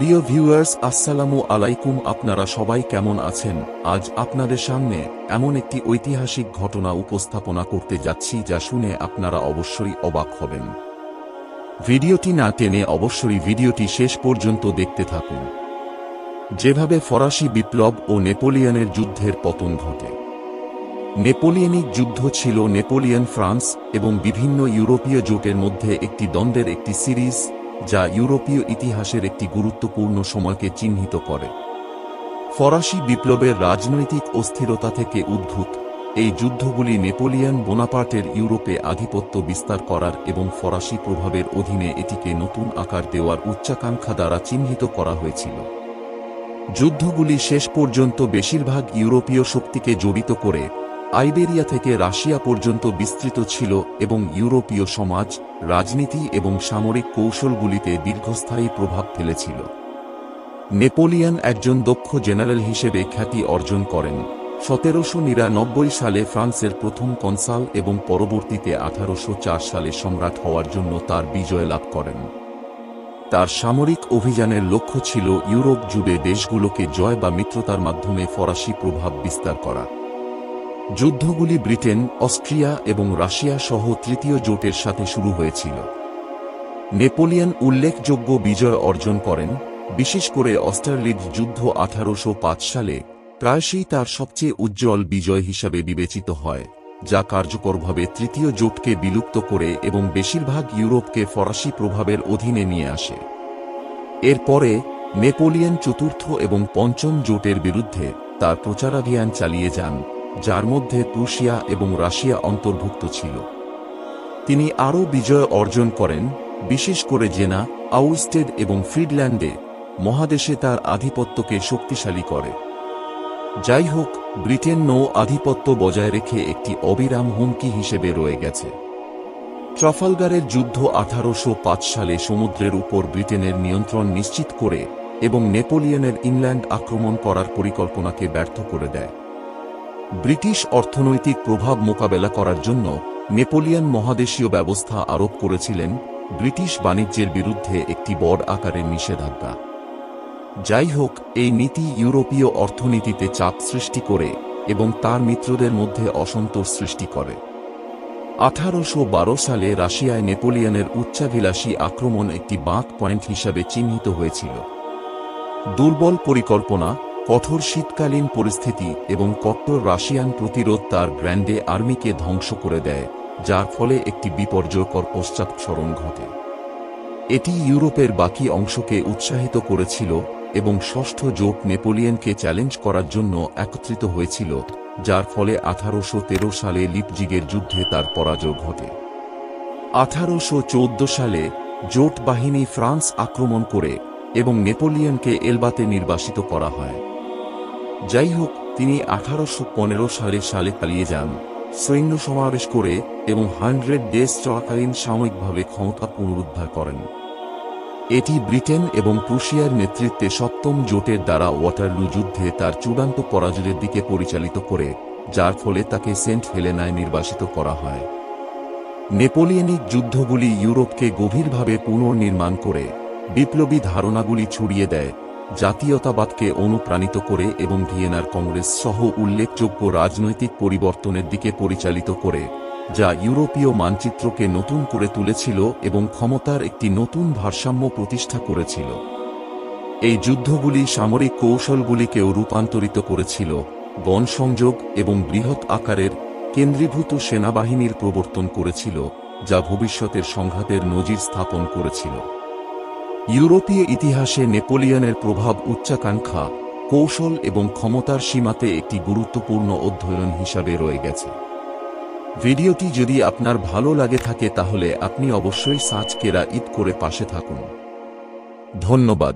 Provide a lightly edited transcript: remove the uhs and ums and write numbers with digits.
প্রিয় ভিউয়ার্স, আসসালামু আলাইকুম। আপনারা সবাই কেমন আছেন? আজ আপনাদের সামনে এমন একটি ঐতিহাসিক ঘটনা উপস্থাপনা করতে যাচ্ছি যা শুনে আপনারা অবশ্যই অবাক হবেন। ভিডিওটি না টেনে অবশ্যই ভিডিওটি শেষ পর্যন্ত দেখতে থাকুন। যেভাবে ফরাসি বিপ্লব ও নেপোলিয়নের যুদ্ধের পতন ঘটে। নেপোলিয়নিক যুদ্ধ ছিল নেপোলিয়ন, ফ্রান্স এবং বিভিন্ন ইউরোপীয় জোটের মধ্যে একটি দ্বন্দ্বের একটি সিরিজ, যা ইউরোপীয় ইতিহাসের একটি গুরুত্বপূর্ণ সময়কে চিহ্নিত করে। ফরাসি বিপ্লবের রাজনৈতিক অস্থিরতা থেকে উদ্ভূত এই যুদ্ধগুলি নেপোলিয়ন বোনাপার্টের ইউরোপে আধিপত্য বিস্তার করার এবং ফরাসি প্রভাবের অধীনে এটিকে নতুন আকার দেওয়ার উচ্চাকাঙ্ক্ষা দ্বারা চিহ্নিত করা হয়েছিল। যুদ্ধগুলি শেষ পর্যন্ত বেশিরভাগ ইউরোপীয় শক্তিকে জড়িত করে আইবেরিয়া থেকে রাশিয়া পর্যন্ত বিস্তৃত ছিল এবং ইউরোপীয় সমাজ, রাজনীতি এবং সামরিক কৌশলগুলিতে দীর্ঘস্থায়ী প্রভাব ফেলেছিল। নেপোলিয়ন একজন দক্ষ জেনারেল হিসেবে খ্যাতি অর্জন করেন। 1799 সালে ফ্রান্সের প্রথম কনসাল এবং পরবর্তীতে 1804 সালে সম্রাট হওয়ার জন্য তার বিজয় লাভ করেন। তার সামরিক অভিযানের লক্ষ্য ছিল ইউরোপ জুড়ে দেশগুলোকে জয় বা মিত্রতার মাধ্যমে ফরাসি প্রভাব বিস্তার করা। যুদ্ধগুলি ব্রিটেন, অস্ট্রিয়া এবং রাশিয়া সহ তৃতীয় জোটের সাথে শুরু হয়েছিল। নেপোলিয়ন উল্লেখযোগ্য বিজয় অর্জন করেন, বিশেষ করে অস্টারলিড যুদ্ধ 1805 সালে প্রায়শই তার সবচেয়ে উজ্জ্বল বিজয় হিসাবে বিবেচিত হয়, যা কার্যকরভাবে তৃতীয় জোটকে বিলুপ্ত করে এবং বেশিরভাগ ইউরোপকে ফরাসি প্রভাবের অধীনে নিয়ে আসে। এরপরে নেপোলিয়ন চতুর্থ এবং পঞ্চম জোটের বিরুদ্ধে তার প্রচারাভিযান চালিয়ে যান, যার মধ্যে প্রুশিয়া এবং রাশিয়া অন্তর্ভুক্ত ছিল। তিনি আরও বিজয় অর্জন করেন, বিশেষ করে জেনা, আউস্টেড এবং ফ্রিডল্যান্ডে মহাদেশে তার আধিপত্যকে শক্তিশালী করে। যাই হোক, ব্রিটেন নৌ আধিপত্য বজায় রেখে একটি অবিরাম হুমকি হিসেবে রয়ে গেছে। ট্রাফালগারের যুদ্ধ 1805 সালে সমুদ্রের উপর ব্রিটেনের নিয়ন্ত্রণ নিশ্চিত করে এবং নেপোলিয়নের ইংল্যান্ড আক্রমণ করার পরিকল্পনাকে ব্যর্থ করে দেয়। ব্রিটিশ অর্থনৈতিক প্রভাব মোকাবেলা করার জন্য নেপোলিয়ন মহাদেশীয় ব্যবস্থা আরোপ করেছিলেন, ব্রিটিশ বাণিজ্যের বিরুদ্ধে একটি বড় আকারের নিষেধাজ্ঞা। যাই হোক, এই নীতি ইউরোপীয় অর্থনীতিতে চাপ সৃষ্টি করে এবং তার মিত্রদের মধ্যে অসন্তোষ সৃষ্টি করে। 1812 সালে রাশিয়ায় নেপোলিয়নের উচ্চাভিলাষী আক্রমণ একটি বাঁক পয়েন্ট হিসাবে চিহ্নিত হয়েছিল। দুর্বল পরিকল্পনা, কঠোর শীতকালীন পরিস্থিতি এবং কট্টর রাশিয়ান প্রতিরোধ তার গ্র্যান্ডে আর্মিকে ধ্বংস করে দেয়, যার ফলে একটি বিপর্যয়কর পশ্চাৎসরণ ঘটে। এটি ইউরোপের বাকি অংশকে উৎসাহিত করেছিল এবং ষষ্ঠ জোট নেপোলিয়নকে চ্যালেঞ্জ করার জন্য একত্রিত হয়েছিল, যার ফলে 1813 সালে লিপজিগের যুদ্ধে তার পরাজয় ঘটে। 1814 সালে জোট বাহিনী ফ্রান্স আক্রমণ করে এবং নেপোলিয়নকে এলবাতে নির্বাসিত করা হয়। যাই হোক, তিনি 1815 সালে পালিয়ে যান, সৈন্য সমাবেশ করে এবং 100 ডেজ চলাকালীন সাময়িকভাবে ক্ষমতা পুনরুদ্ধার করেন। এটি ব্রিটেন এবং প্রুশিয়ার নেতৃত্বে সপ্তম জোটের দ্বারা ওয়াটারলু যুদ্ধে তার চূড়ান্ত পরাজয়ের দিকে পরিচালিত করে, যার ফলে তাকে সেন্ট হেলেনায় নির্বাসিত করা হয়। নেপোলিয়নিক যুদ্ধগুলি ইউরোপকে গভীরভাবে পুনর্নির্মাণ করে, বিপ্লবী ধারণাগুলি ছড়িয়ে দেয়, জাতীয়তাবাদকে অনুপ্রাণিত করে এবং ভিয়েনার কংগ্রেস সহ উল্লেখযোগ্য রাজনৈতিক পরিবর্তনের দিকে পরিচালিত করে, যা ইউরোপীয় মানচিত্রকে নতুন করে তুলেছিল এবং ক্ষমতার একটি নতুন ভারসাম্য প্রতিষ্ঠা করেছিল। এই যুদ্ধগুলি সামরিক কৌশলগুলিকেও রূপান্তরিত করেছিল, গণসংযোগ এবং বৃহৎ আকারের কেন্দ্রীভূত সেনাবাহিনীর প্রবর্তন করেছিল, যা ভবিষ্যতের সংঘাতের নজির স্থাপন করেছিল। ইউরোপীয় ইতিহাসে নেপোলিয়নের প্রভাব উচ্চাকাঙ্ক্ষা, কৌশল এবং ক্ষমতার সীমাতে একটি গুরুত্বপূর্ণ অধ্যয়ন হিসাবে রয়ে গেছে। ভিডিওটি যদি আপনার ভালো লাগে থাকে তাহলে আপনি অবশ্যই সাবস্ক্রাইব করে পাশে থাকুন। ধন্যবাদ।